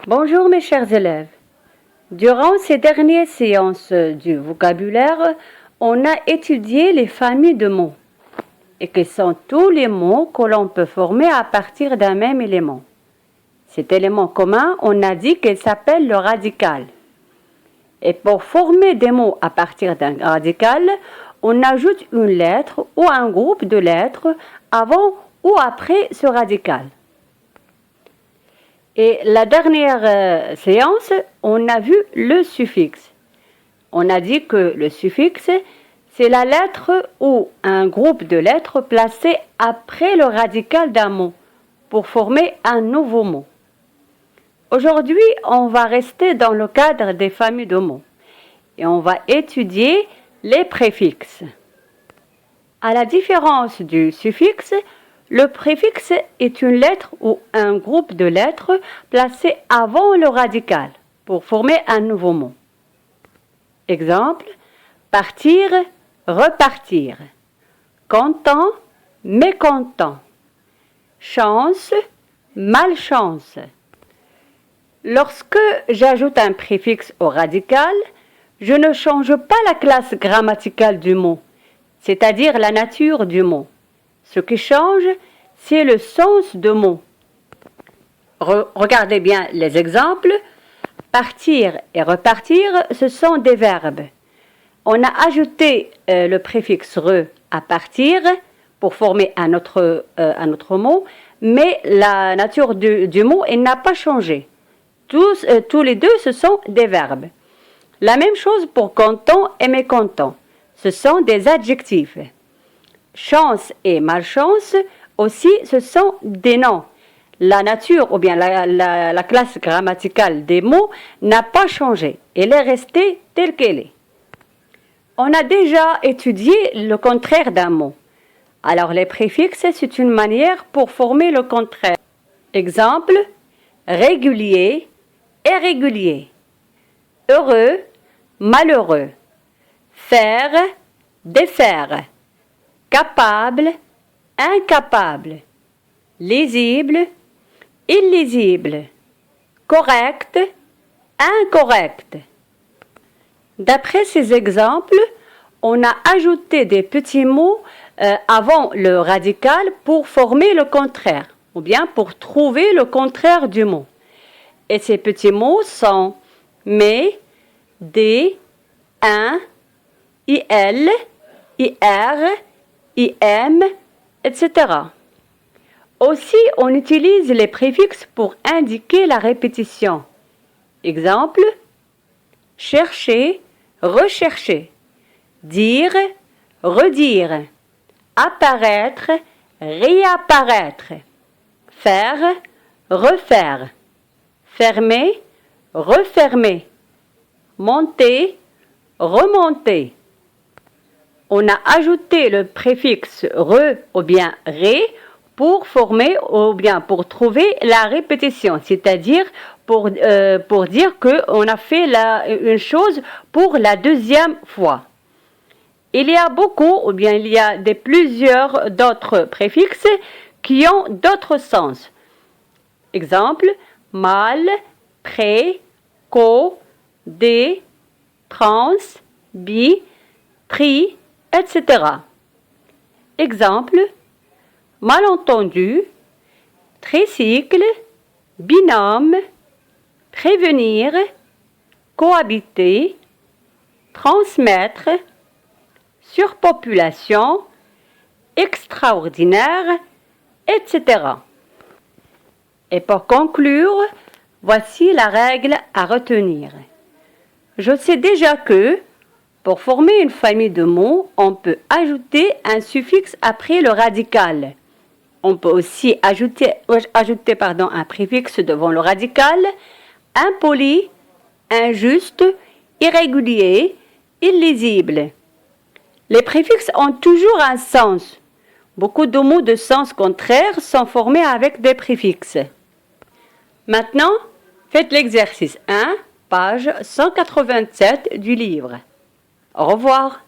Bonjour mes chers élèves. Durant ces dernières séances du vocabulaire, on a étudié les familles de mots et que sont tous les mots que l'on peut former à partir d'un même élément. Cet élément commun, on a dit qu'il s'appelle le radical. Et pour former des mots à partir d'un radical, on ajoute une lettre ou un groupe de lettres avant ou après ce radical. Et la dernière séance, on a vu le suffixe. On a dit que le suffixe, c'est la lettre ou un groupe de lettres placé après le radical d'un mot pour former un nouveau mot. Aujourd'hui, on va rester dans le cadre des familles de mots et on va étudier les préfixes. À la différence du suffixe, le préfixe est une lettre ou un groupe de lettres placé avant le radical pour former un nouveau mot. Exemple, partir, repartir. Content, mécontent. Chance, malchance. Lorsque j'ajoute un préfixe au radical, je ne change pas la classe grammaticale du mot, c'est-à-dire la nature du mot. Ce qui change, c'est le sens du mot. Regardez bien les exemples. Partir et repartir, ce sont des verbes. On a ajouté le préfixe re à partir pour former un autre mot, mais la nature du mot, elle n'a pas changé. Tous les deux, ce sont des verbes. La même chose pour content et mécontent. Ce sont des adjectifs. Chance et malchance aussi, ce sont des noms. La nature ou bien la classe grammaticale des mots n'a pas changé. Elle est restée telle qu'elle est. On a déjà étudié le contraire d'un mot. Alors les préfixes, c'est une manière pour former le contraire. Exemple, régulier, irrégulier. Heureux, malheureux. Faire, défaire. Capable, incapable. Lisible, illisible. Correct, incorrect. D'après ces exemples, on a ajouté des petits mots avant le radical pour former le contraire, ou bien pour trouver le contraire du mot. Et ces petits mots sont mais, des, un, il, ir, im, etc. Aussi, on utilise les préfixes pour indiquer la répétition. Exemple, chercher, rechercher, dire, redire, apparaître, réapparaître, faire, refaire, fermer, refermer, monter, remonter. On a ajouté le préfixe re ou bien ré pour former ou bien pour trouver la répétition, c'est-à-dire pour dire qu'on a fait une chose pour la deuxième fois. Il y a beaucoup ou bien il y a plusieurs d'autres préfixes qui ont d'autres sens. Exemple, mal, près, co, des, trans, bi, tri, etc. Exemple, malentendu, tricycle, binôme, prévenir, cohabiter, transmettre, surpopulation, extraordinaire, etc. Et pour conclure, voici la règle à retenir. Je sais déjà que, pour former une famille de mots, on peut ajouter un suffixe après le radical. On peut aussi ajouter un préfixe devant le radical, impoli, injuste, irrégulier, illisible. Les préfixes ont toujours un sens. Beaucoup de mots de sens contraire sont formés avec des préfixes. Maintenant, faites l'exercice 1, page 187 du livre. Au revoir.